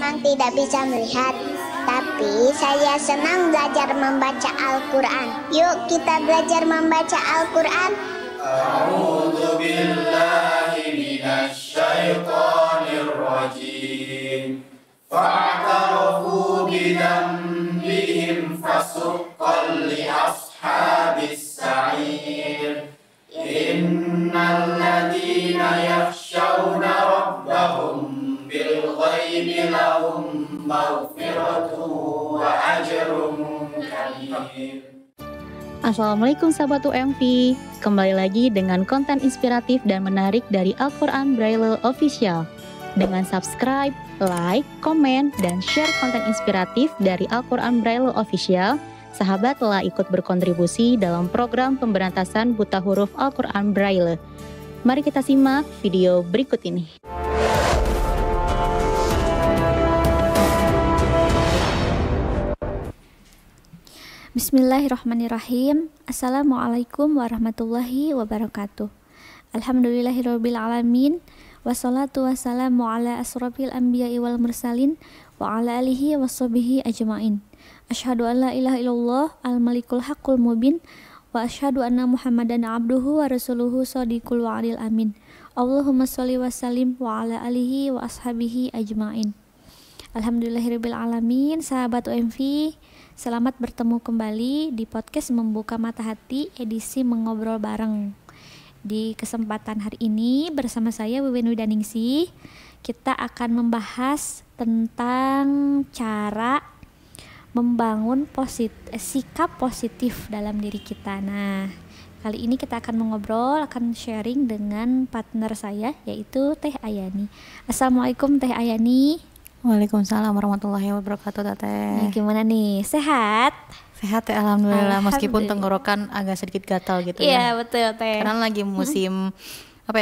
memang tidak bisa melihat, tapi saya senang belajar membaca Al-Quran. Yuk kita belajar membaca Al-Quran. A'udzu billahi minasy syaithanir rajim. Fa'tarafu bidzambihim fasuqqan li ashabis sa'ir. Innal ladzina yakhshawna rabbahum bil ghaibi lahum maghfiratun wa ajrun kabir. Assalamualaikum sahabat UMV, kembali lagi dengan konten inspiratif dan menarik dari Al-Quran Braille Official. Dengan subscribe, like, komen, dan share konten inspiratif dari Al-Quran Braille Official, sahabat telah ikut berkontribusi dalam program pemberantasan buta huruf Al-Quran Braille. Mari kita simak video berikut ini. Bismillahirrahmanirrahim. Assalamualaikum warahmatullahi wabarakatuh. Alhamdulillahirabbil alamin. Wassalatu wassalamu ala asrofil anbiya'i wal mursalin wa ala alihi washabihi ajmain. Asyhadu an la ilaha illallah al-malikul haqqul mubin wa asyhadu anna Muhammadan abduhu wa rasuluhu shadiqul wa'adil amin. Allahumma sholli wa sallim wa ala alihi wa ashabihi ajmain. Alhamdulillahirabbil alamin. Sahabat UMV, selamat bertemu kembali di podcast Membuka Mata Hati edisi Mengobrol Bareng. Di kesempatan hari ini bersama saya Wiwin Widaningsih, kita akan membahas tentang cara membangun sikap positif dalam diri kita. Nah, kali ini kita akan akan sharing dengan partner saya, yaitu Teh Ayani. Assalamualaikum Teh Ayani. Waalaikumsalam warahmatullahi wabarakatuh, Teteh. Gimana nih, sehat? Sehat ya, alhamdulillah. Meskipun tenggorokan agak sedikit gatal gitu ya. Iya, betul, Teh. Karena lagi musim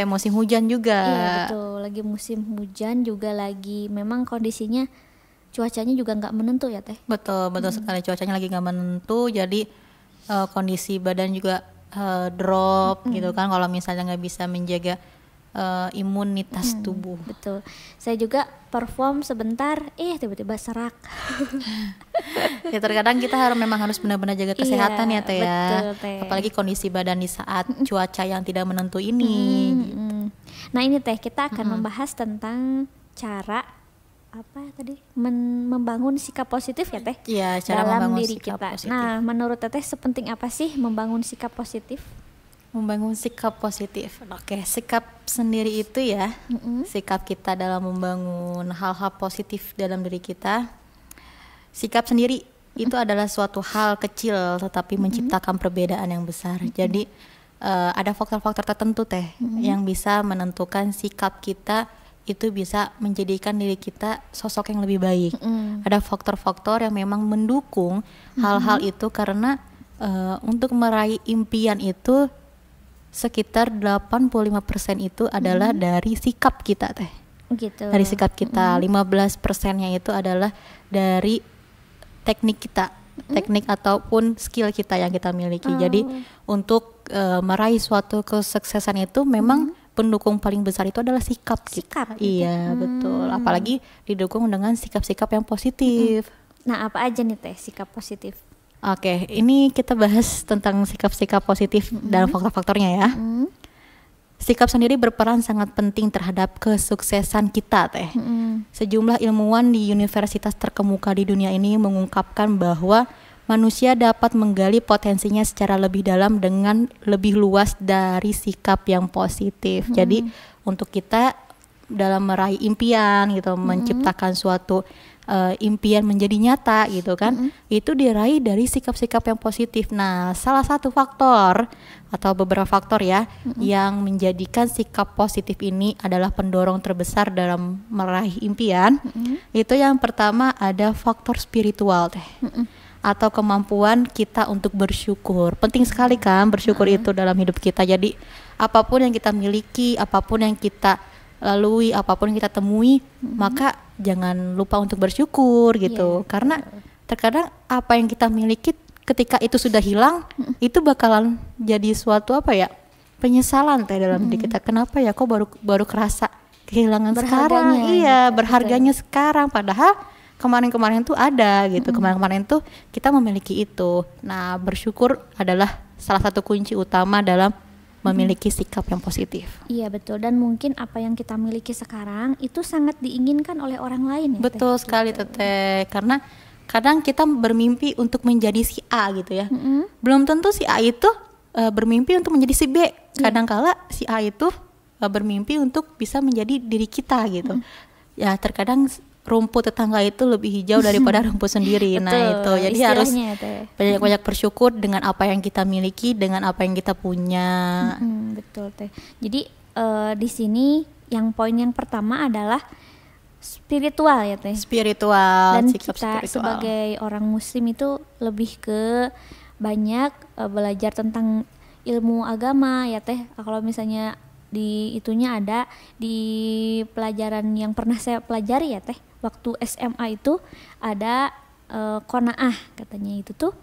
musim hujan juga. Iya, betul. Lagi musim hujan juga, lagi memang kondisinya cuacanya juga nggak menentu ya, Teh. Betul sekali, cuacanya lagi nggak menentu, jadi kondisi badan juga drop gitu kan, kalau misalnya nggak bisa menjaga imunitas tubuh. Betul. Saya juga perform sebentar, tiba-tiba serak. Ya terkadang kita memang harus benar-benar jaga kesehatan ya, Teh ya. Betul, Teh. Apalagi kondisi badan di saat cuaca yang tidak menentu ini. Nah ini Teh, kita akan membahas tentang cara membangun sikap positif ya, Teh. Iya, cara dalam membangun diri sikap kita. positif. Nah, menurut Teteh sepenting apa sih membangun sikap positif? Membangun sikap positif. Oke, sikap sendiri itu ya, sikap kita dalam membangun hal-hal positif dalam diri kita. Sikap sendiri itu adalah suatu hal kecil tetapi menciptakan perbedaan yang besar. Jadi ada faktor-faktor tertentu, Teh, yang bisa menentukan sikap kita itu bisa menjadikan diri kita sosok yang lebih baik. Ada faktor-faktor yang memang mendukung hal-hal itu, karena untuk meraih impian itu sekitar 85% itu adalah dari sikap kita, Teh. Gitu. Dari sikap kita. 15%-nya itu adalah dari teknik kita, teknik ataupun skill kita yang kita miliki. Jadi untuk meraih suatu kesuksesan itu memang pendukung paling besar itu adalah sikap kita. Iya, betul. Apalagi didukung dengan sikap-sikap yang positif. Nah, apa aja nih Teh sikap positif? Oke, ini kita bahas tentang sikap-sikap positif dan faktor-faktornya ya. Sikap sendiri berperan sangat penting terhadap kesuksesan kita, Teh. Sejumlah ilmuwan di universitas terkemuka di dunia ini mengungkapkan bahwa manusia dapat menggali potensinya secara lebih dalam dengan lebih luas dari sikap yang positif. Jadi untuk kita dalam meraih impian gitu, menciptakan suatu impian menjadi nyata gitu kan, itu diraih dari sikap-sikap yang positif. Nah, salah satu faktor atau beberapa faktor ya yang menjadikan sikap positif ini adalah pendorong terbesar dalam meraih impian. Itu yang pertama ada faktor spiritual, Teh. Atau kemampuan kita untuk bersyukur. Penting sekali kan bersyukur itu dalam hidup kita. Jadi apapun yang kita miliki, apapun yang kita lalui, apapun yang kita temui, maka jangan lupa untuk bersyukur gitu. Karena terkadang apa yang kita miliki ketika itu sudah hilang, itu bakalan jadi suatu penyesalan Teh dalam diri kita. Kenapa ya kok baru kerasa kehilangan sekarang. Iya, berharganya sekarang. Padahal kemarin-kemarin tuh ada gitu. Kemarin-kemarin tuh kita memiliki itu. Nah, bersyukur adalah salah satu kunci utama dalam memiliki sikap yang positif. Iya betul, dan mungkin apa yang kita miliki sekarang itu sangat diinginkan oleh orang lain ya. Betul Teh? sekali Teteh, karena kadang kita bermimpi untuk menjadi si A gitu ya. Belum tentu si A itu bermimpi untuk menjadi si B. Kadangkala si A itu bermimpi untuk bisa menjadi diri kita gitu. Ya terkadang rumput tetangga itu lebih hijau daripada rumput sendiri. Nah itu, jadi harus banyak-banyak bersyukur dengan apa yang kita miliki, dengan apa yang kita punya. Betul Teh. Jadi di sini yang poin yang pertama adalah spiritual ya Teh. Spiritual. Dan sikap kita spiritual. sebagai orang muslim itu lebih ke banyak belajar tentang ilmu agama ya Teh. Kalau misalnya di itunya ada di pelajaran yang pernah saya pelajari ya Teh, waktu SMA itu ada qanaah katanya. Itu tuh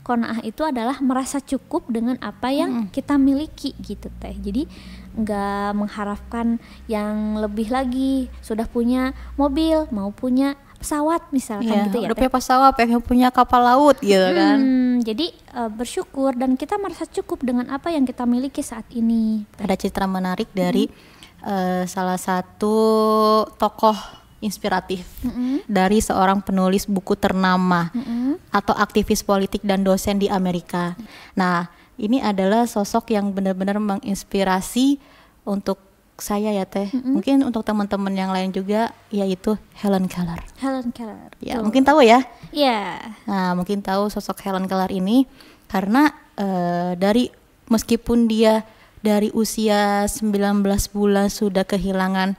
qanaah itu adalah merasa cukup dengan apa yang kita miliki gitu Teh. Jadi nggak mengharapkan yang lebih lagi, sudah punya mobil mau punya pesawat misalkan gitu ya udah Teh. punya pesawat, pengen punya kapal laut gitu kan. Jadi bersyukur dan kita merasa cukup dengan apa yang kita miliki saat ini. Ada cerita menarik dari salah satu tokoh inspiratif dari seorang penulis buku ternama atau aktivis politik dan dosen di Amerika. Nah, ini adalah sosok yang benar-benar menginspirasi untuk saya ya Teh. Mungkin untuk teman-teman yang lain juga, yaitu Helen Keller. Helen Keller. Ya, mungkin tahu ya. Iya. Nah, mungkin tahu sosok Helen Keller ini karena meskipun dia dari usia 19 bulan sudah kehilangan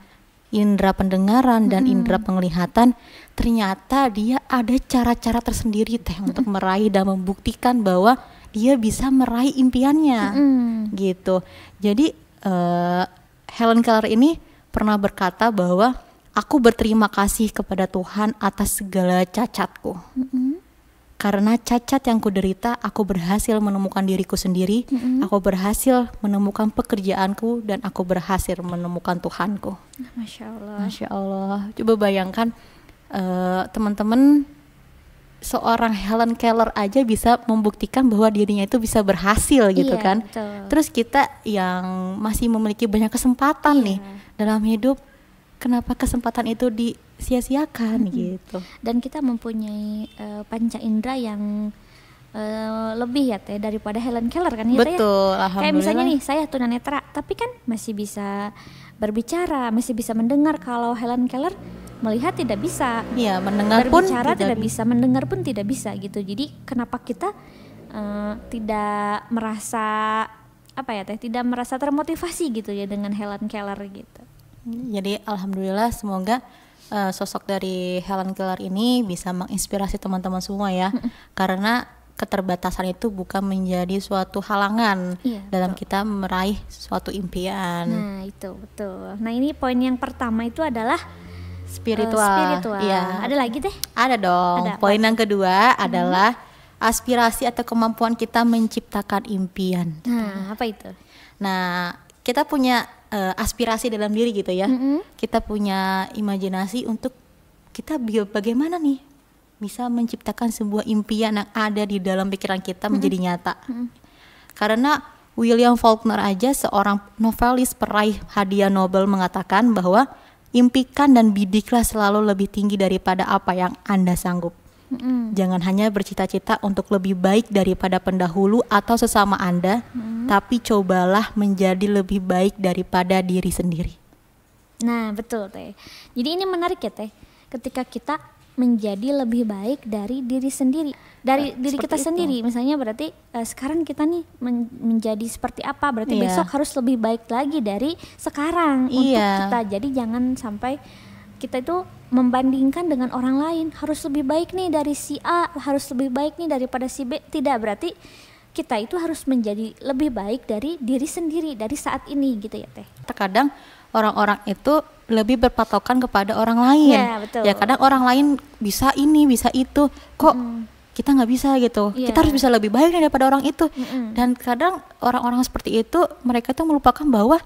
indera pendengaran dan indera penglihatan, ternyata dia ada cara-cara tersendiri Teh untuk meraih dan membuktikan bahwa dia bisa meraih impiannya. Gitu. Jadi Helen Keller ini pernah berkata bahwa aku berterima kasih kepada Tuhan atas segala cacatku. Karena cacat yang kuderita, aku berhasil menemukan diriku sendiri, aku berhasil menemukan pekerjaanku, dan aku berhasil menemukan Tuhanku. Masya Allah. Masya Allah. Coba bayangkan teman-teman, seorang Helen Keller aja bisa membuktikan bahwa dirinya itu bisa berhasil gitu kan. Betul. Terus kita yang masih memiliki banyak kesempatan nih dalam hidup, kenapa kesempatan itu disia-siakan gitu. Dan kita mempunyai panca indera yang lebih ya Teh daripada Helen Keller kan ya Teh? Betul, Kayak alhamdulillah. misalnya nih saya tunanetra, tapi kan masih bisa berbicara, masih bisa mendengar. Kalau Helen Keller melihat tidak bisa, Iya, mendengar pun berbicara tidak bisa, mendengar pun tidak bisa gitu. Jadi kenapa kita tidak merasa apa ya Teh, tidak merasa termotivasi gitu ya dengan Helen Keller gitu. Jadi alhamdulillah, semoga sosok dari Helen Keller ini bisa menginspirasi teman-teman semua ya. Karena keterbatasan itu bukan menjadi suatu halangan dalam kita meraih suatu impian. Nah itu betul. Nah ini poin yang pertama itu adalah Spiritual. Iya. Ada lagi Teh? Ada dong. Ada apa? Poin yang kedua adalah aspirasi atau kemampuan kita menciptakan impian. Nah apa itu? Nah, kita punya aspirasi dalam diri gitu ya. Kita punya imajinasi untuk kita bagaimana nih bisa menciptakan sebuah impian yang ada di dalam pikiran kita menjadi nyata. Karena William Faulkner aja, seorang novelis peraih hadiah Nobel, mengatakan bahwa impikan dan bidiklah selalu lebih tinggi daripada apa yang Anda sanggup. Jangan hanya bercita-cita untuk lebih baik daripada pendahulu atau sesama Anda, tapi cobalah menjadi lebih baik daripada diri sendiri. Nah betul Teh. Jadi ini menarik ya Teh. Ketika kita menjadi lebih baik dari diri sendiri, dari diri kita sendiri. Misalnya berarti sekarang kita nih menjadi seperti apa, berarti besok harus lebih baik lagi dari sekarang untuk kita. Jadi jangan sampai kita itu membandingkan dengan orang lain, harus lebih baik nih dari si A, harus lebih baik nih daripada si B. Tidak, berarti kita itu harus menjadi lebih baik dari diri sendiri dari saat ini gitu ya Teh. Terkadang orang-orang itu lebih berpatokan kepada orang lain. Ya, betul. Ya kadang orang lain bisa ini, bisa itu. Kok kita nggak bisa gitu. Kita harus bisa lebih baik daripada orang itu. Dan kadang orang-orang seperti itu mereka tuh melupakan bahwa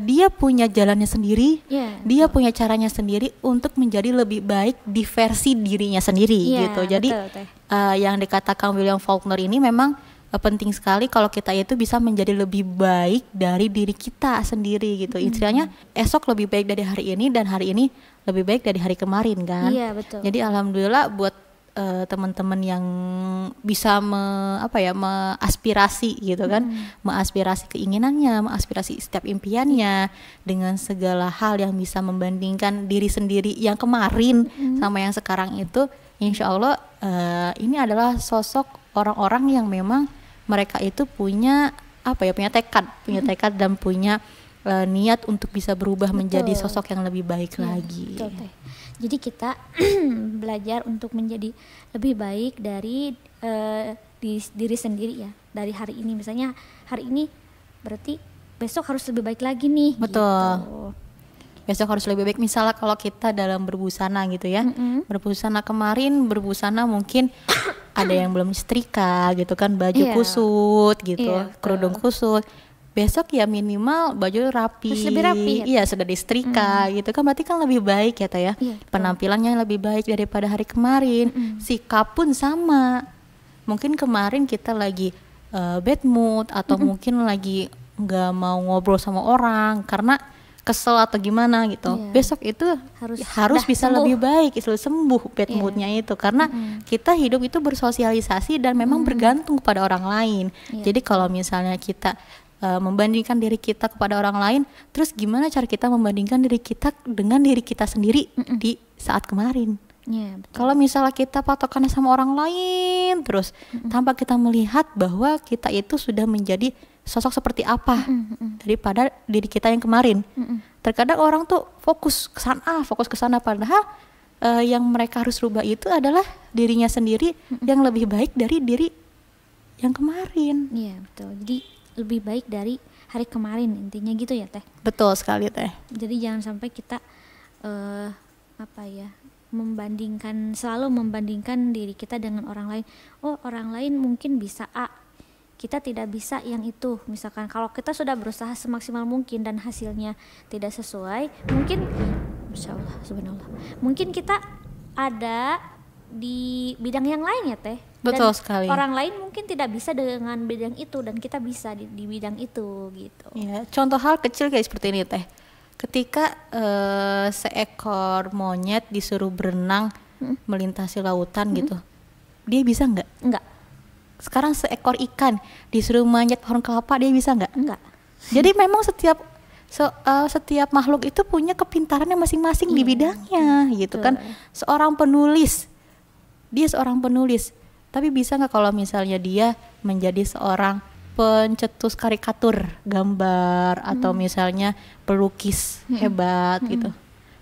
dia punya jalannya sendiri, dia punya caranya sendiri untuk menjadi lebih baik di versi dirinya sendiri gitu. Jadi yang dikatakan William Faulkner ini memang penting sekali kalau kita itu bisa menjadi lebih baik dari diri kita sendiri gitu. Istilahnya esok lebih baik dari hari ini dan hari ini lebih baik dari hari kemarin kan. Iya, betul. Jadi alhamdulillah buat teman-teman yang bisa mengaspirasi gitu kan, mengaspirasi keinginannya, mengaspirasi setiap impiannya dengan segala hal yang bisa membandingkan diri sendiri yang kemarin sama yang sekarang itu, insya Allah ini adalah sosok orang-orang yang memang mereka itu punya punya tekad dan punya niat untuk bisa berubah menjadi sosok yang lebih baik lagi. Betul. Jadi kita belajar untuk menjadi lebih baik dari diri sendiri ya, dari hari ini. Misalnya hari ini berarti besok harus lebih baik lagi nih. Betul. Gitu. Besok harus lebih baik. Misalnya kalau kita dalam berbusana gitu ya, berbusana kemarin mungkin ada yang belum setrika gitu kan, baju kusut gitu, kerudung kusut. Besok ya minimal baju rapi, harus lebih rapi ya? Iya sudah disetrika gitu kan, berarti kan lebih baik ya Teh ya. Penampilannya lebih baik daripada hari kemarin. Sikap pun sama. Mungkin kemarin kita lagi bad mood atau mungkin lagi nggak mau ngobrol sama orang karena kesel atau gimana gitu. Besok itu harus bisa sembuh. Lebih baik, itu sembuh bad moodnya itu karena kita hidup itu bersosialisasi dan memang bergantung kepada orang lain. Jadi kalau misalnya kita membandingkan diri kita kepada orang lain, terus gimana cara kita membandingkan diri kita dengan diri kita sendiri di saat kemarin? Kalau misalnya kita patokannya sama orang lain terus tanpa kita melihat bahwa kita itu sudah menjadi sosok seperti apa daripada diri kita yang kemarin. Terkadang orang tuh fokus ke sana padahal yang mereka harus rubah itu adalah dirinya sendiri yang lebih baik dari diri yang kemarin. Iya, betul. Jadi lebih baik dari hari kemarin, intinya gitu ya Teh. Betul sekali Teh. Jadi jangan sampai kita selalu membandingkan diri kita dengan orang lain. Oh, orang lain mungkin bisa A, kita tidak bisa yang itu. Misalkan kalau kita sudah berusaha semaksimal mungkin dan hasilnya tidak sesuai, mungkin insyaallah subhanallah, mungkin kita ada di bidang yang lain ya Teh. Betul dan sekali. Orang lain mungkin tidak bisa dengan bidang itu dan kita bisa di bidang itu gitu. Ya, contoh hal kecil kayak seperti ini Teh. Ketika seekor monyet disuruh berenang melintasi lautan gitu, dia bisa nggak? Enggak. Sekarang seekor ikan disuruh manjat pohon kelapa, dia bisa nggak? Enggak. Jadi memang setiap makhluk itu punya kepintarannya masing-masing di bidangnya gitu kan. Seorang penulis, tapi bisa nggak kalau misalnya dia menjadi seorang pencetus karikatur gambar atau misalnya pelukis hebat gitu?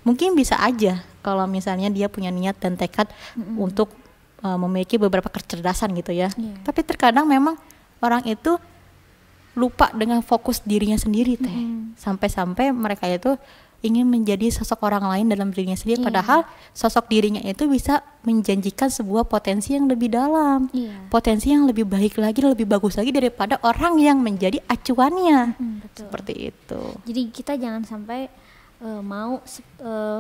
Mungkin bisa aja kalau misalnya dia punya niat dan tekad untuk memiliki beberapa kecerdasan gitu ya. Tapi terkadang memang orang itu lupa dengan fokus dirinya sendiri Teh. Sampai-sampai mereka itu ingin menjadi sosok orang lain dalam dirinya sendiri, padahal sosok dirinya itu bisa menjanjikan sebuah potensi yang lebih dalam, potensi yang lebih baik lagi, lebih bagus lagi daripada orang yang menjadi acuannya. Seperti itu. Jadi kita jangan sampai mau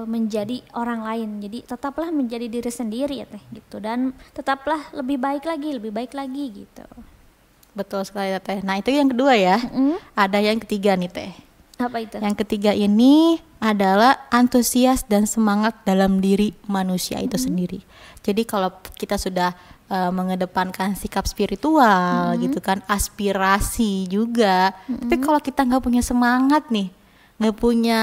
menjadi orang lain. Jadi tetaplah menjadi diri sendiri ya Teh gitu, dan tetaplah lebih baik lagi gitu. Betul sekali Teh. Nah itu yang kedua ya. Ada yang ketiga nih Teh. Apa itu? Yang ketiga ini adalah antusias dan semangat dalam diri manusia itu sendiri. Jadi kalau kita sudah mengedepankan sikap spiritual gitu kan, aspirasi juga, tapi kalau kita nggak punya semangat nih, nggak punya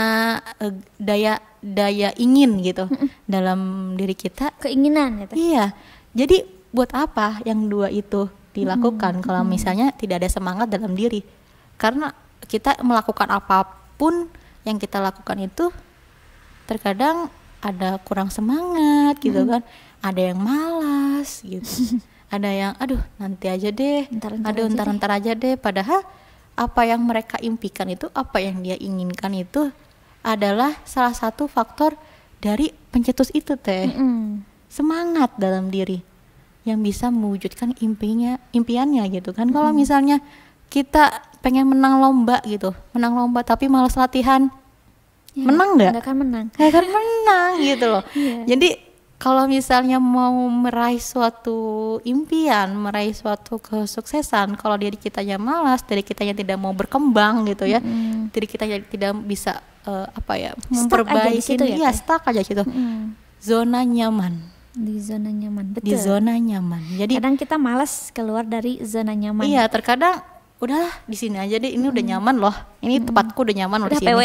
daya ingin gitu dalam diri kita, keinginan gitu. Iya. Jadi buat apa yang dua itu dilakukan kalau misalnya tidak ada semangat dalam diri? Karena kita melakukan apapun yang kita lakukan itu terkadang ada kurang semangat gitu kan, ada yang malas gitu, ada yang aduh nanti aja deh, ntar aja deh. Padahal apa yang mereka impikan itu, apa yang dia inginkan itu adalah salah satu faktor dari pencetus itu Teh. Semangat dalam diri yang bisa mewujudkan impiannya gitu kan. Kalau misalnya kita pengen menang lomba gitu, tapi malas latihan, menang nggak? Nggak akan menang. Nggak akan menang gitu loh. Jadi kalau misalnya mau meraih suatu impian, meraih suatu kesuksesan, kalau diri kitanya malas, diri kitanya tidak mau berkembang gitu ya, diri kita tidak bisa memperbaiki, stuck aja situ. Zona nyaman. Di zona nyaman, betul. Di zona nyaman. Jadi kadang kita malas keluar dari zona nyaman. Iya, terkadang udahlah di sini aja deh, ini udah nyaman loh. Ini tempatku udah nyaman loh di sini. PW.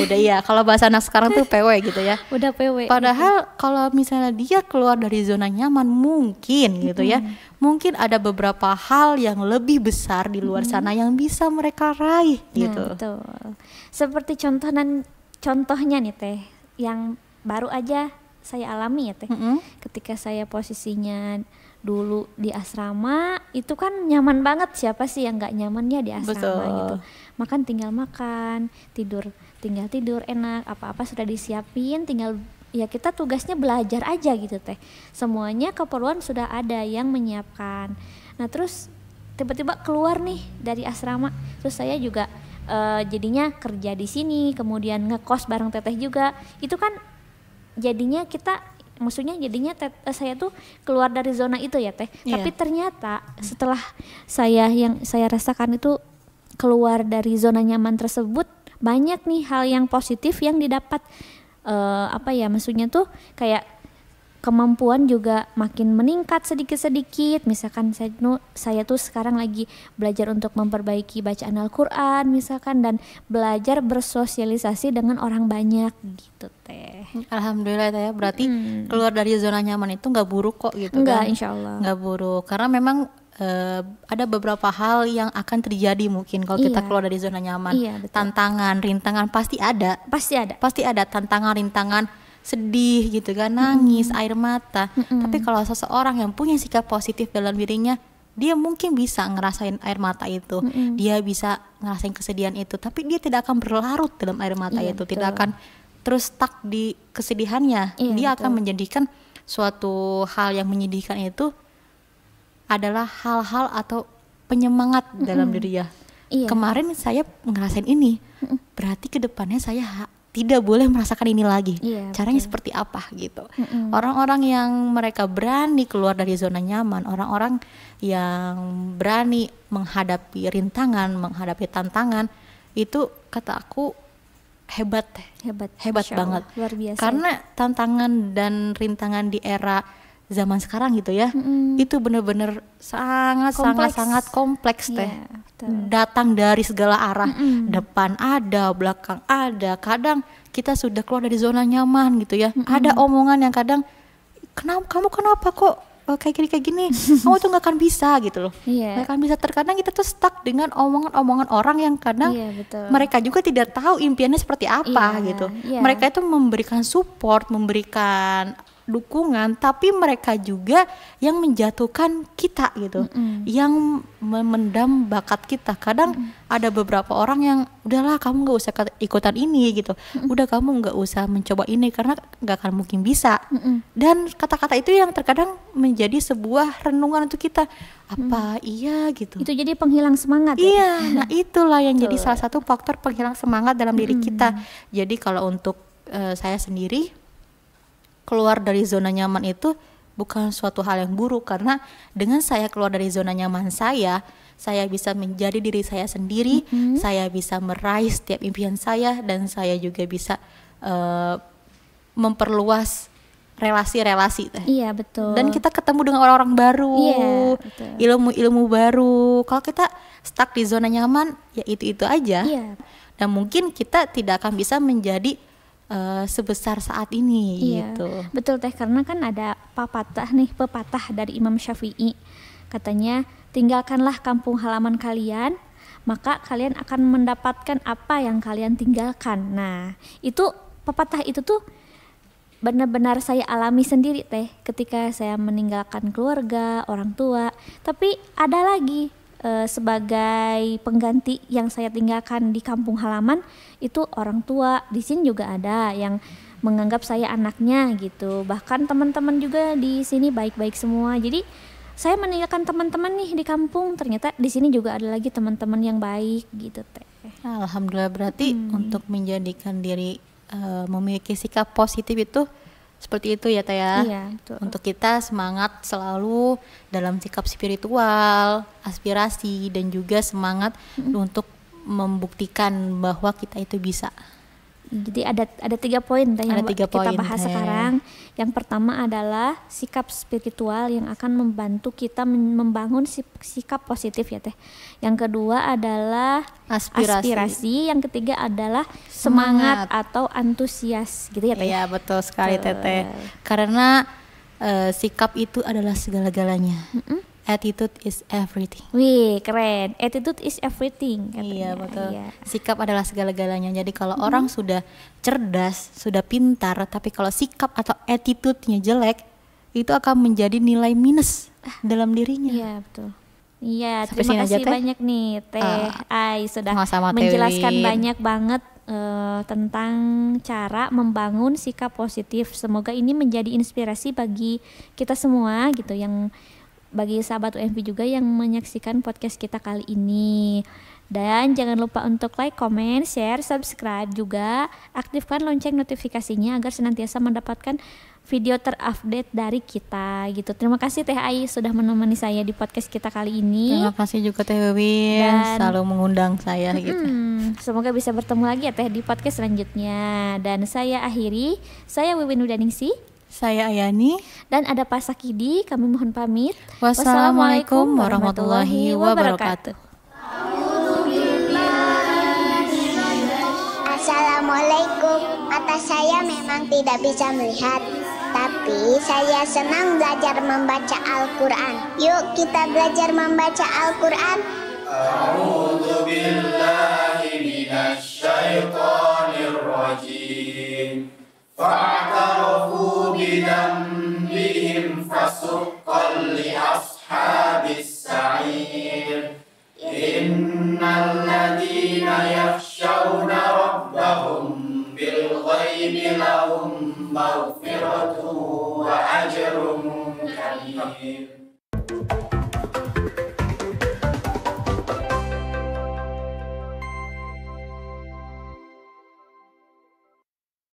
Udah iya, kalau bahasa anak sekarang tuh PW gitu ya. Udah PW. Padahal kalau misalnya dia keluar dari zona nyaman mungkin gitu ya. Mungkin ada beberapa hal yang lebih besar di luar sana yang bisa mereka raih gitu. Betul. Seperti contohnya nih Teh, yang baru aja saya alami ya Teh. Ketika saya posisinya dulu di asrama, itu kan nyaman banget, siapa sih yang nggak nyaman ya di asrama gitu. Tinggal makan, tinggal tidur enak, apa-apa sudah disiapin, tinggal ya kita tugasnya belajar aja gitu Teh. Semuanya keperluan sudah ada yang menyiapkan. Nah terus tiba-tiba keluar nih dari asrama, terus saya juga jadinya kerja di sini, kemudian ngekos bareng Teteh juga. Itu kan jadinya saya tuh keluar dari zona itu ya Teh. Tapi ternyata setelah saya rasakan itu keluar dari zona nyaman tersebut, banyak nih hal yang positif yang didapat. Maksudnya tuh kayak kemampuan juga makin meningkat sedikit-sedikit. Misalkan saya tuh sekarang lagi belajar untuk memperbaiki bacaan Al-Quran misalkan, dan belajar bersosialisasi dengan orang banyak gitu Teh. Alhamdulillah Teh, berarti keluar dari zona nyaman itu nggak buruk kok gitu. Enggak, kan? insya Allah nggak buruk, karena memang ada beberapa hal yang akan terjadi mungkin kalau kita keluar dari zona nyaman. Tantangan, rintangan pasti ada tantangan, rintangan, sedih gitu kan, nangis, air mata. Tapi kalau seseorang yang punya sikap positif dalam dirinya, dia mungkin bisa ngerasain air mata itu, dia bisa ngerasain kesedihan itu, tapi dia tidak akan berlarut dalam air mata itu, tidak akan terus stuck di kesedihannya. Dia akan menjadikan suatu hal yang menyedihkan itu adalah hal-hal atau penyemangat dalam diri dia. Kemarin saya ngerasain ini, berarti kedepannya saya tidak boleh merasakan ini lagi. Caranya seperti apa gitu. Orang-orang yang mereka berani keluar dari zona nyaman, orang-orang yang berani menghadapi rintangan, menghadapi tantangan, itu kata aku hebat banget. Luar biasa. Karena tantangan dan rintangan di era zaman sekarang gitu ya, itu benar-benar sangat kompleks Teh. Datang dari segala arah, depan ada, belakang ada. Kadang kita sudah keluar dari zona nyaman gitu ya. Ada omongan yang kadang, kamu kenapa kok kayak gini? Kamu tuh nggak akan bisa gitu loh. Nggak akan bisa. Terkadang kita tuh stuck dengan omongan-omongan orang yang kadang mereka juga tidak tahu impiannya seperti apa gitu. Mereka itu memberikan support, memberikan dukungan, tapi mereka juga yang menjatuhkan kita gitu, yang memendam bakat kita. Kadang ada beberapa orang yang udahlah kamu nggak usah ikutan ini gitu, udah kamu nggak usah mencoba ini karena nggak akan mungkin bisa. Dan kata-kata itu yang terkadang menjadi sebuah renungan untuk kita, apa iya gitu. Itu jadi penghilang semangat. Nah itulah yang jadi salah satu faktor penghilang semangat dalam diri kita. Jadi kalau untuk saya sendiri, keluar dari zona nyaman itu bukan suatu hal yang buruk, karena dengan saya keluar dari zona nyaman saya bisa menjadi diri saya sendiri, saya bisa meraih setiap impian saya, dan saya juga bisa memperluas relasi-relasi. Iya betul. Dan kita ketemu dengan orang-orang baru, ilmu-ilmu baru. Kalau kita stuck di zona nyaman, ya itu aja. Dan mungkin kita tidak akan bisa menjadi sebesar saat ini gitu. Betul Teh, karena kan ada pepatah dari Imam Syafi'i, katanya tinggalkanlah kampung halaman kalian, maka kalian akan mendapatkan apa yang kalian tinggalkan. Nah itu pepatah itu tuh benar-benar saya alami sendiri Teh, ketika saya meninggalkan keluarga, orang tua. Tapi ada lagi sebagai pengganti yang saya tinggalkan di kampung halaman, itu orang tua. Di sini juga ada yang menganggap saya anaknya gitu. Bahkan teman-teman juga di sini baik-baik semua. Jadi saya meninggalkan teman-teman nih di kampung, ternyata di sini juga ada lagi teman-teman yang baik gitu teh. Alhamdulillah, berarti untuk menjadikan diri memiliki sikap positif itu seperti itu ya Teh ya. Iya, betul. Untuk kita semangat selalu dalam sikap spiritual, aspirasi, dan juga semangat untuk membuktikan bahwa kita itu bisa. Jadi ada 3 poin yang Ada 3 kita poin, bahas sekarang. Yang pertama adalah sikap spiritual yang akan membantu kita membangun sikap positif ya Teh. Yang kedua adalah aspirasi. Yang ketiga adalah semangat atau antusias gitu ya Teh. Iya, betul sekali Teteh. Karena sikap itu adalah segala-galanya. Attitude is everything. Wih, keren. Attitude is everything katanya. Iya, betul. Iya. Sikap adalah segala-galanya. Jadi kalau orang sudah cerdas, sudah pintar, tapi kalau sikap atau attitude-nya jelek, itu akan menjadi nilai minus dalam dirinya. Iya, betul. Iya, Sampai terima sini aja, kasih Teh. banyak nih Teh Ai sudah Sama-sama, Teh menjelaskan Wiwin. banyak banget tentang cara membangun sikap positif. Semoga ini menjadi inspirasi bagi kita semua gitu, yang bagi sahabat UMV juga yang menyaksikan podcast kita kali ini. Dan jangan lupa untuk like, comment, share, subscribe juga. Aktifkan lonceng notifikasinya agar senantiasa mendapatkan video terupdate dari kita gitu. Terima kasih Teh Ai sudah menemani saya di podcast kita kali ini. Terima kasih juga Teh Wiwin selalu mengundang saya gitu. Semoga bisa bertemu lagi ya Teh di podcast selanjutnya. Dan saya akhiri, saya Wiwin Udaningsi. Saya Ayani. Dan ada Pak Sakidi, kami mohon pamit. Wassalamualaikum warahmatullahi wabarakatuh. Assalamualaikum. Mata saya memang tidak bisa melihat, tapi saya senang belajar membaca Al-Quran. Yuk kita belajar membaca Al-Quran. A'udzu billahi minasy syaithanir rajim. Fa'tarafu bidambihim fasuqqan li ashabis sa'ir. Innal ladzina yakhshawna rabbahum bil ghaibi lahum maghfiratun wa ajrun kabir.